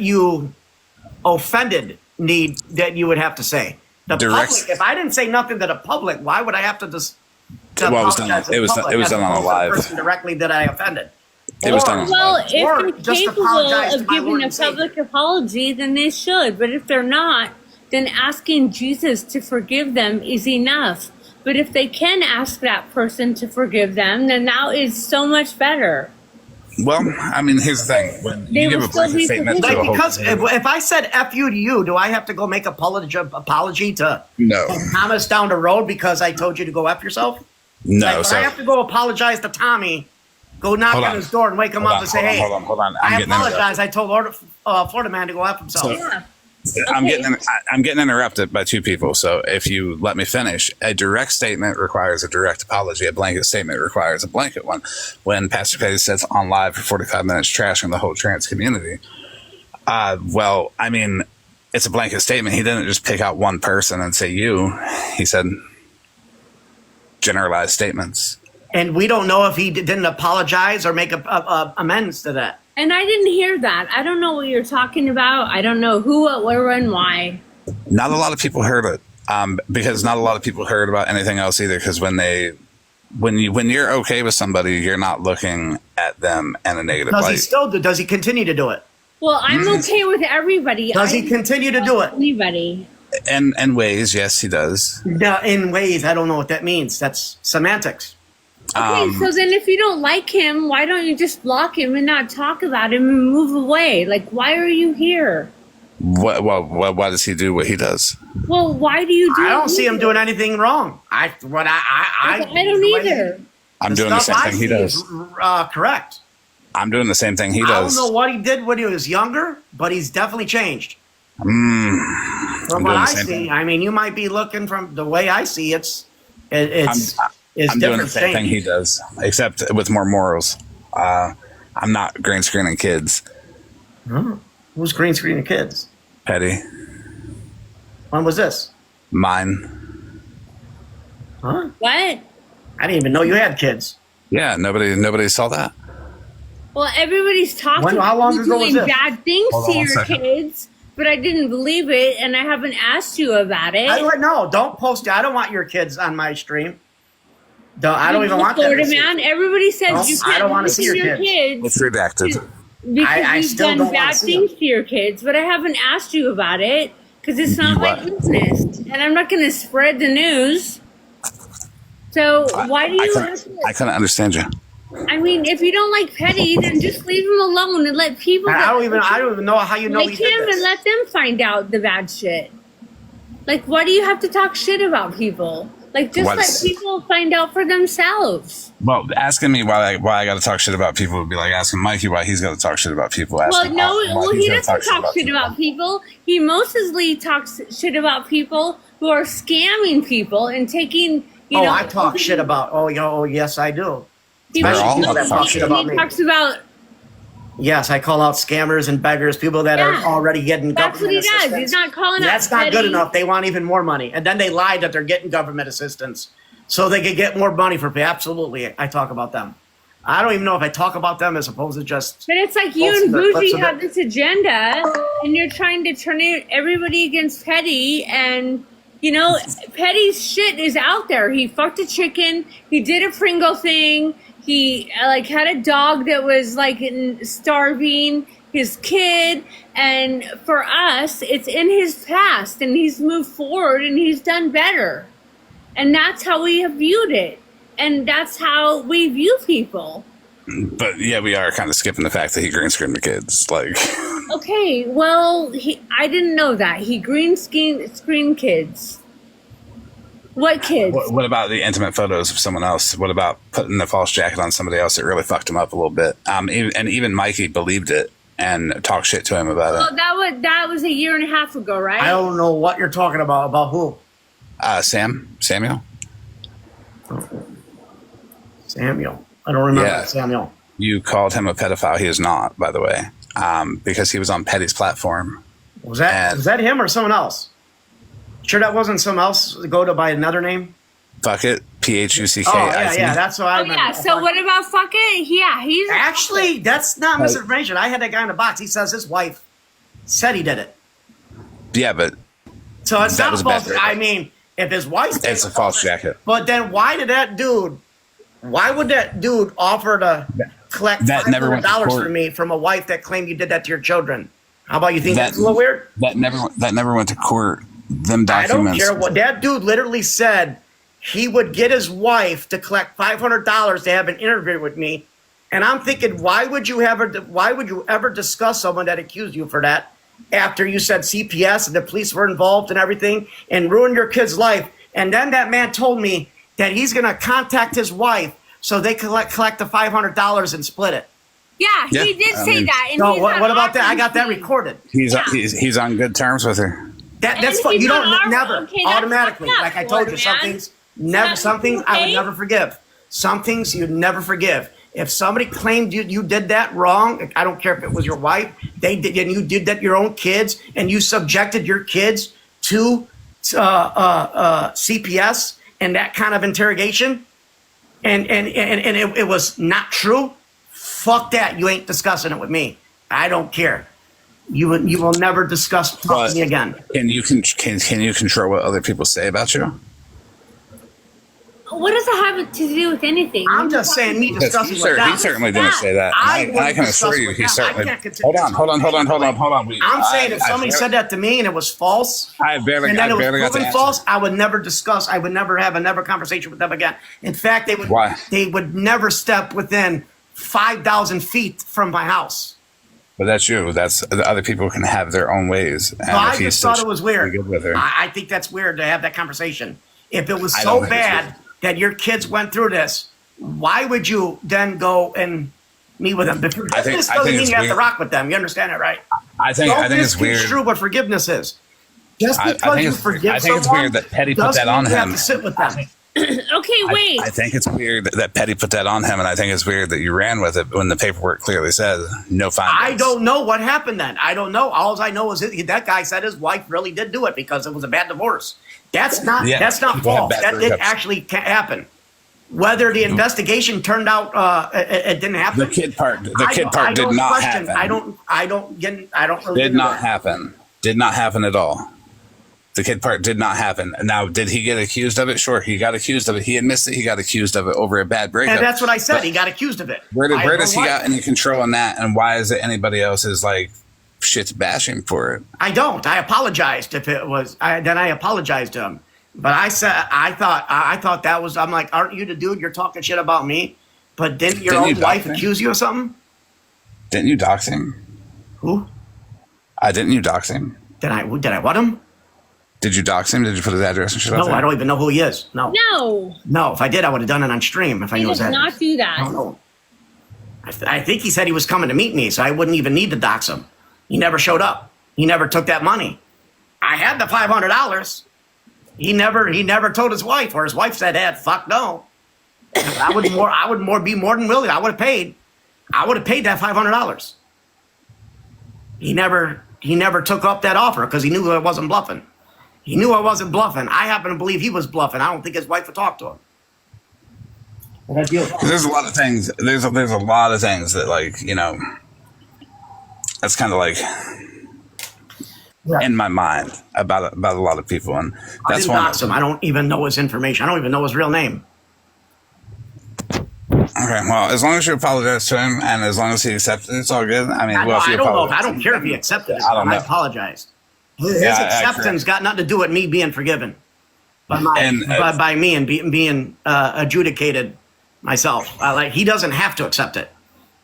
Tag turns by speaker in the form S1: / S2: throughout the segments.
S1: you offended need that you would have to say? The public. If I didn't say nothing to the public, why would I have to just?
S2: Well, it was done on a live.
S1: Person directly that I offended.
S2: It was done.
S3: Well, if they're capable of giving a public apology, then they should. But if they're not, then asking Jesus to forgive them is enough. But if they can ask that person to forgive them, then that is so much better.
S2: Well, I mean, here's the thing: when you give a blanket statement to a whole community,
S1: if I said "f you" to you, do I have to go make apology to
S2: no
S1: Thomas down the road because I told you to go f yourself?
S2: No,
S1: like, so I have to go apologize to Tommy, go knock on his door and wake him up and say, "Hey,
S2: hold on.
S1: I apologize. I told Floridaman to go f himself."
S2: So, yeah. I'm getting interrupted by two people. So if you let me finish, a direct statement requires a direct apology. A blanket statement requires a blanket one. When Pastor Petty says on live for 45 minutes trashing the whole trans community, well, I mean, it's a blanket statement. He didn't just pick out one person and say you. He said generalized statements.
S1: And we don't know if he didn't apologize or make amends to that.
S3: And I didn't hear that. I don't know what you're talking about. I don't know who, what, where, and why.
S2: Not a lot of people heard it, because not a lot of people heard about anything else either. Because when you're okay with somebody, you're not looking at them in a negative light.
S1: Does he continue to do it?
S3: Well, I'm okay with everybody.
S1: Does he continue to do it?
S3: Anybody.
S2: In ways, yes, he does.
S1: No, in ways, I don't know what that means. That's semantics.
S3: Okay, so then if you don't like him, why don't you just block him and not talk about him and move away? Like, why are you here?
S2: Why does he do what he does?
S3: Well, why do you do?
S1: I don't see him doing anything wrong. I
S3: don't either.
S2: I'm doing the same thing he does.
S1: Correct.
S2: I'm doing the same thing he does.
S1: I don't know what he did when he was younger, but he's definitely changed.
S2: From
S1: what I see, I mean, you might be looking from the way I see it's
S2: I'm doing the same thing he does, except with more morals. I'm not green screening kids.
S1: Oh, who's green screening kids?
S2: Petty.
S1: When was this?
S2: Mine.
S1: Huh?
S3: What?
S1: I didn't even know you had kids.
S2: Yeah, nobody saw that.
S3: Well, everybody's talking
S1: about
S3: doing bad things to your kids, but I didn't believe it, and I haven't asked you about it.
S1: No, don't post it. I don't want your kids on my stream. I don't even want that.
S3: Floridaman, everybody says you can't want to see your kids.
S2: It's redacted.
S3: Because you've done bad things to your kids, but I haven't asked you about it because it's not my business, and I'm not going to spread the news. So why do you have to?
S2: I couldn't understand you.
S3: I mean, if you don't like Petty, then just leave him alone and let people.
S1: I don't even know how you know he did this.
S3: And let them find out the bad shit. Like, why do you have to talk shit about people? Like, just let people find out for themselves.
S2: Well, asking me why I got to talk shit about people would be like asking Mikey why he's got to talk shit about people.
S3: He doesn't talk shit about people. He mostly talks shit about people who are scamming people and taking,
S1: I talk shit about, yes, I do.
S3: He talks about.
S1: Yes, I call out scammers and beggars, people that are already getting government assistance. That's what he does.
S3: He's not calling out.
S1: That's not good enough. They want even more money. And then they lie that they're getting government assistance so they can get more money for pay. Absolutely, I talk about them. I don't even know if I talk about them as opposed to just...
S3: But it's like you and Bougie have this agenda, and you're trying to turn everybody against Petty, and... Petty's shit is out there. He fucked a chicken. He did a Pringle thing. He had a dog that was starving his kid. And for us, it's in his past, and he's moved forward and he's done better. And that's how we have viewed it. And that's how we view people.
S2: But yeah, we are kind of skipping the fact that he green screened the kids.
S3: Okay, well, I didn't know that. He green screen kids. What kids?
S2: What about the intimate photos of someone else? What about putting the false jacket on somebody else that really fucked him up a little bit? Even Mikey believed it and talked shit to him about it.
S3: Well, that was a year and a half ago, right?
S1: I don't know what you're talking about. About who?
S2: Samuel.
S1: Samuel. I don't remember Samuel.
S2: You called him a pedophile. He is not, by the way, because he was on Petty's platform.
S1: Was that him or someone else? Sure that wasn't someone else go to by another name?
S2: Fuck it. Phuck.
S1: Oh, yeah, that's what I remember.
S3: Yeah, so what about fuck it? Yeah, he's...
S1: Actually, that's not misinformation. I had that guy in the box. He says his wife said he did it.
S2: Yeah, but
S1: So it's
S2: that
S1: not
S2: was a
S1: false.
S2: bad
S1: I mean, if his wife,
S2: it's a false jacket.
S1: But then why would that dude offer to collect
S2: That never went to
S1: $500
S2: court.
S1: from me from a wife that claimed you did that to your children? How about you think that's a little weird?
S2: That never went to court. Them
S1: I don't
S2: documents.
S1: care what that dude literally said. He would get his wife to collect $500 to have an interview with me, and I'm thinking, why would you ever discuss someone that accused you for that after you said CPS and the police were involved and everything and ruined your kid's life? And then that man told me that he's going to contact his wife so they collect the $500 and split it.
S3: Yeah, he did say that. And
S1: So
S3: he's
S1: what
S3: not
S1: about that? I got that
S3: offering-
S1: recorded.
S2: He's on good terms with her.
S1: That's
S3: And
S1: fine.
S3: he's
S1: You don't
S3: not
S1: never
S3: okay, that's
S1: automatically.
S3: fucked up,
S1: Like I told you, some
S3: Floridaman.
S1: things never. Some things I would
S3: okay?
S1: never forgive. Some things you never forgive. If somebody claimed you did that wrong, I don't care if it was your wife, they did, and you did that to your own kids, and you subjected your kids to CPS and that kind of interrogation, and it was not true. Fuck that. You ain't discussing it with me. I don't care. You will never discuss talking to me again.
S2: Can you control what other people say about you?
S3: What does that have to do with anything?
S1: I'm just saying, me
S2: Because
S1: discussing with them.
S2: he certainly didn't say that. And I can assure you, he certainly. Hold on.
S1: I'm saying if somebody said that to me and it was false,
S2: I barely
S1: and then it was
S2: got to
S1: proven
S2: answer.
S1: false, I would never discuss. I would never have another conversation with them again. In fact, they would.
S2: Why?
S1: They would never step within 5,000 feet from my house.
S2: But that's you. That's the other people can have their own ways. And
S1: So I
S2: if he's
S1: just thought
S2: such
S1: it was weird.
S2: good with her,
S1: I think that's weird to have that conversation. If it was
S2: I
S1: so
S2: don't think it's
S1: bad
S2: weird.
S1: that your kids went through this, why would you then go and meet with them? This
S2: I
S1: doesn't
S2: think
S1: mean
S2: it's
S1: you have to
S2: weird.
S1: rock with them. You understand that, right?
S2: I think it's weird.
S1: Misconstrue what forgiveness is. Just
S2: I
S1: because
S2: think
S1: you
S2: it's-
S1: forgive
S2: I think it's
S1: someone
S2: weird that Petty put
S1: doesn't
S2: that on
S1: mean you have
S2: him.
S1: to sit with them.
S3: Okay, wait.
S2: I think it's weird that Petty put that on him, and I think it's weird that you ran with it when the paperwork clearly says no findings.
S1: I don't know what happened then. I don't know. All I know is that guy said his wife really did do it because it was a bad divorce. That's not
S2: Yeah,
S1: that's not
S2: people have
S1: false.
S2: bad
S1: That did
S2: breakups.
S1: actually happen. Whether the investigation turned out it didn't happen.
S2: The kid part did
S1: don't
S2: not
S1: question.
S2: happen.
S1: I don't really
S2: Did
S1: do
S2: not
S1: that.
S2: happen. Did not happen at all. The kid part did not happen. Now, did he get accused of it? Sure, he got accused of it. He admits that he got accused of it over a bad breakup.
S1: And that's what I said.
S2: But
S1: He got accused of it.
S2: Where does he
S1: what?
S2: got any control on that? And why is it anybody else's like shit's bashing for it?
S1: I don't. I apologized if it was. Then I apologized to him. But I said I thought that was. I'm like, aren't you the dude? You're talking shit about me. But didn't your
S2: Didn't you
S1: own wife
S2: dox him?
S1: accuse you of something?
S2: Didn't you dox him?
S1: Who?
S2: Didn't you dox him?
S1: Did I what him?
S2: Did you dox him? Did you put his address and shit out
S1: No,
S2: there?
S1: I don't even know who he is. No.
S3: No,
S1: No, if I did, I would have done it on stream if I
S3: he
S1: knew his
S3: does
S1: address.
S3: not do
S1: I don't
S3: that.
S1: know. I think he said he was coming to meet me, so I wouldn't even need to dox him. He never showed up. He never took that money. I had the $500. He never told his wife, or his wife said, "Dad, fuck no." I would be more than willing. I would have paid. I would have paid that $500. He never took up that offer because he knew I wasn't bluffing. He knew I wasn't bluffing. I happen to believe he was bluffing. I don't think his wife would talk to him.
S2: There's a lot of things. There's a lot of things that, like, you know, that's kind of like in my mind about a lot of people, and
S1: I
S2: that's
S1: didn't
S2: one.
S1: dox him. I don't even know his information. I don't even know his real name.
S2: Okay, well, as long as you apologize to him and as long as he accepts it, it's all good. I mean, well, if
S1: I
S2: you
S1: don't know.
S2: apologize,
S1: I don't care if he accepted it.
S2: I don't
S1: I
S2: know.
S1: apologize. His
S2: Yeah,
S1: acceptance got nothing to do with me being forgiven by
S2: And,
S1: by me and being adjudicated myself. He doesn't have to accept it.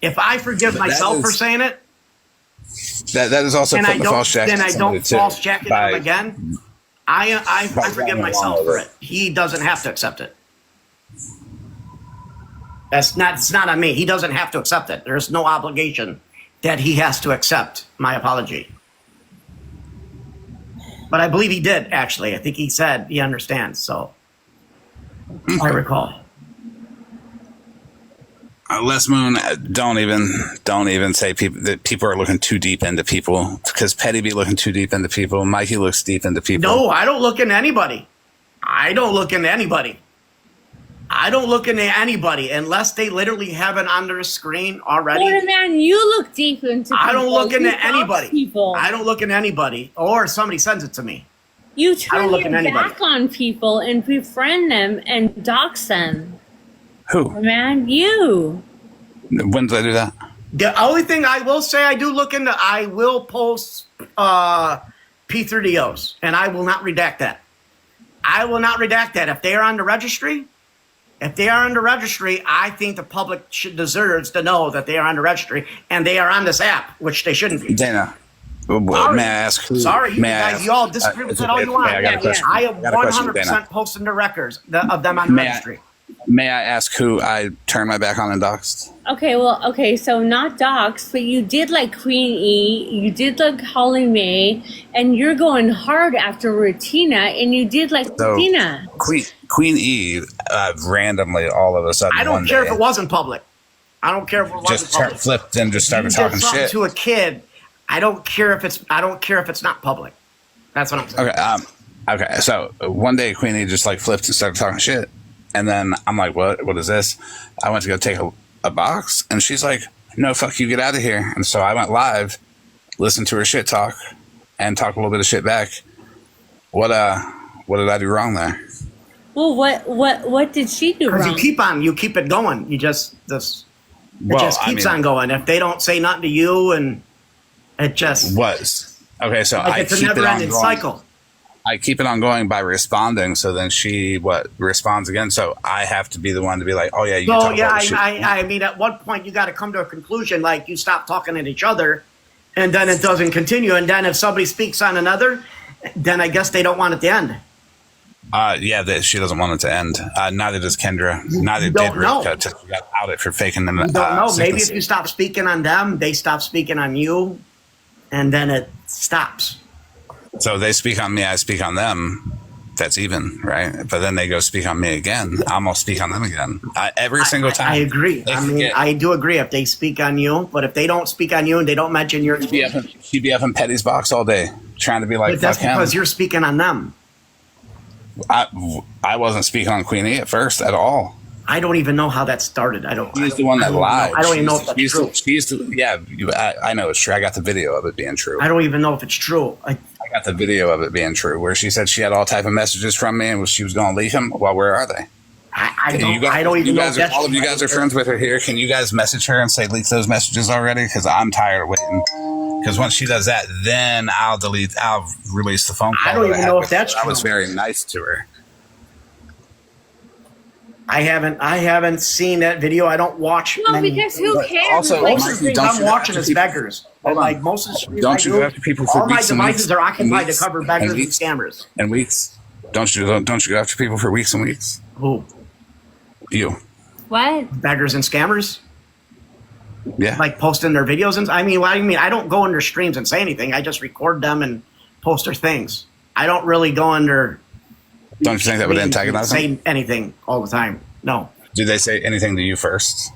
S1: If I forgive
S2: But that
S1: myself for
S2: is-
S1: saying it,
S2: that is also
S1: and
S2: putting the false jacket.
S1: then I
S2: on somebody,
S1: don't
S2: too,
S1: false jacket him
S2: by-
S1: again, I forgive
S2: going
S1: myself
S2: along
S1: for
S2: with
S1: it. He doesn't have to accept it. It's not on me. He doesn't have to accept it. There's no obligation that he has to accept my apology. But I believe he did, actually. I think he said he understands, so I recall.
S2: Les Moon, don't even say that people are looking too deep into people, because Petty be looking too deep into people. Mikey looks deep into people.
S1: No, I don't look into anybody. I don't look into anybody. I don't look into anybody unless they literally have it on their screen already.
S3: Floridaman, you look deep into people.
S1: I don't look into
S3: You dox
S1: anybody.
S3: people.
S1: I don't look into anybody, or somebody sends it to me.
S3: You
S1: I
S3: turn
S1: don't look
S3: your
S1: at anybody.
S3: back on people and befriend them and dox them.
S2: Who?
S3: Man, you.
S2: When did I do that?
S1: The only thing I will say I do look into, I will post P30Os, and I will not redact that. I will not redact that. If they are on the registry, I think the public deserves to know that they are on the registry and they are on this app, which they shouldn't be.
S2: Dana, may I ask who?
S1: Sorry, you
S2: may I
S1: guys,
S2: ask-
S1: you all disagree with
S2: it's
S1: it all
S2: okay,
S1: you want.
S2: okay, I got a question.
S1: I am
S2: got a question,
S1: 100%
S2: Dana.
S1: posting the records of them on the registry.
S2: May I ask who I turned my back on and doxed?
S3: Okay, so not dox, but you did like Queen E, you did like Holly Mae, and you're going hard after Rutina, and you did like
S2: So,
S3: Rutina.
S2: Queen E, randomly, all of a sudden,
S1: I don't
S2: one
S1: care
S2: day,
S1: if it wasn't public. I don't care if it wasn't
S2: just
S1: public.
S2: flipped and just started
S1: You did
S2: talking
S1: something
S2: shit.
S1: to a kid. I don't care if it's not public. That's what I'm saying.
S2: Okay. So one day Queen E just like flipped and started talking shit, and then I'm like, "What is this?" I went to go take a box, and she's like, "No, fuck you, get out of here." And so I went live, listened to her shit talk, and talked a little bit of shit back. What did I do wrong there?
S3: Well, what did she do
S1: Because
S3: wrong?
S1: you keep it going. It just keeps on going. If they don't say nothing to you, and it just
S2: Was okay. So
S1: like
S2: I
S1: it's a
S2: keep it on
S1: never-ending
S2: going.
S1: cycle.
S2: I keep it on going by responding. So then she responds again. So I have to be the one to be like, "Oh yeah, you."
S1: So
S2: talk
S1: yeah,
S2: all the shit."
S1: I mean, at one point you got to come to a conclusion. Like you stop talking at each other, and then it doesn't continue. And then if somebody speaks on another, then I guess they don't want it to end.
S2: She doesn't want it to end. Neither does Kendra. Neither
S1: don't
S2: did
S1: know.
S2: Rika. She got outed for faking them.
S1: You don't know. Maybe
S2: sickness.
S1: if you stop speaking on them, they stop speaking on you, and then it stops.
S2: So they speak on me, I speak on them. That's even, right? But then they go speak on me again. I'm gonna speak on them again. Every single time.
S1: I agree.
S2: They
S1: I mean,
S2: forget.
S1: I do agree if they speak on you, but if they don't speak on you and they don't mention your,
S2: She'd be up in Petty's box all day, trying to be like,
S1: but that's
S2: fuck him.
S1: because you're speaking on them.
S2: I wasn't speaking on Queen E at first at all.
S1: I don't even know how that started.
S2: She's the one that lied.
S1: I don't even know if that's true.
S2: I know it's true. I got the video of it being true.
S1: I don't even know if it's true.
S2: I got the video of it being true, where she said she had all type of messages from me and she was going to leak them. Well, where are they?
S1: I don't even know if that's
S2: all of you
S1: true.
S2: guys are friends with her here. Can you guys message her and say leak those messages already? Because I'm tired of waiting. Because once she does that, then I'll release the phone call.
S1: I don't even know if that's
S2: I was
S1: true.
S2: very nice to her.
S1: I haven't seen that video. I don't watch.
S3: No,
S1: many,
S3: because who
S1: but
S3: cares?
S2: also,
S3: Like,
S2: Mikey,
S3: the
S2: don't
S1: I'm
S2: you
S1: watching
S2: have
S1: is
S2: to-
S1: beggars.
S2: Hold on.
S1: Like most of the streams
S2: Don't
S1: I
S2: you
S1: do,
S2: go after people for
S1: all my
S2: weeks and
S1: devices
S2: weeks
S1: are
S2: and
S1: occupied to
S2: weeks
S1: cover beggars
S2: and
S1: and
S2: weeks
S1: scammers.
S2: and weeks? Don't you go after people for weeks and weeks?
S1: Who?
S2: You.
S3: what?
S1: Beggars and scammers?
S2: Yeah.
S1: Like posting their videos? And I mean, what do you mean? I don't go in their streams and say anything. I just record them and post their things. I don't really go under.
S2: Don't you think that would antagonize them?
S1: Say anything all the time? No.
S2: Do they say anything to you first?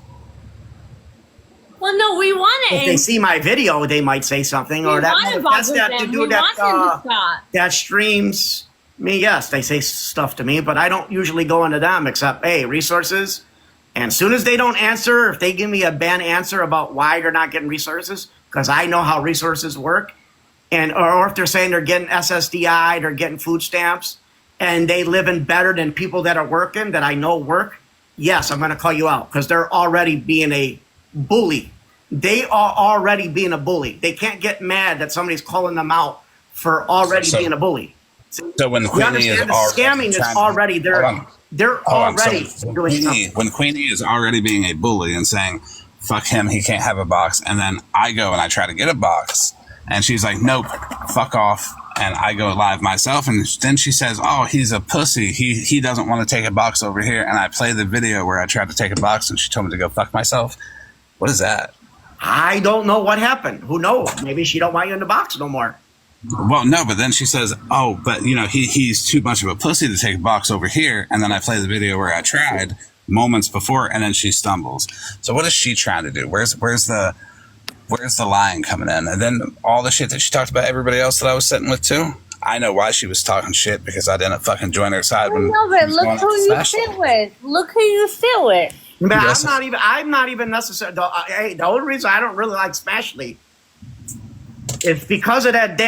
S3: Well, no, we want
S1: If they
S3: it.
S1: see my video, they might say something, or
S3: We
S1: that.
S3: want to
S1: That's
S3: bother
S1: that
S3: them.
S1: to
S3: We
S1: do
S3: want them to
S1: that.
S3: stop.
S1: That streams me. Yes, they say stuff to me, but I don't usually go into them except resources. And as soon as they don't answer, if they give me a bad answer about why they're not getting resources, because I know how resources work, or if they're saying they're getting SSDI, they're getting food stamps, and they living better than people that are working that I know work, yes, I'm going to call you out because they're already being a bully. They are already being a bully. They can't get mad that somebody's calling them out for already
S2: So-
S1: being a bully.
S2: So when
S1: You
S2: Queen E is
S1: understand the
S2: already
S1: scamming is
S2: trying-
S1: already there.
S2: Hold on.
S1: They're
S2: Hold on.
S1: already
S2: So
S1: doing something.
S2: when Queen E is already being a bully and saying, fuck him, he can't have a box. And then I go and I try to get a box. And she's like, nope, fuck off. And I go live myself. And then she says, oh, he's a pussy. He doesn't want to take a box over here. And I play the video where I tried to take a box and she told me to go fuck myself. What is that?
S1: I don't know what happened. Who knows? Maybe she don't want you in the box no more.
S2: Well, no, but then she says, oh, but he's too much of a pussy to take a box over here. And then I play the video where I tried moments before, and then she stumbles. So what is she trying to do? Where's the lying coming in? And then all the shit that she talked about everybody else that I was sitting with too. I know why she was talking shit because I didn't fucking join her side when.
S3: No, but
S2: she was
S3: look
S2: going
S3: who
S2: after
S3: you
S2: Smash.
S3: sit with. Look who you sit with.
S1: But
S2: Yes.
S1: I'm not even necessarily. Hey, the only reason I don't really like Smashly is because of that day.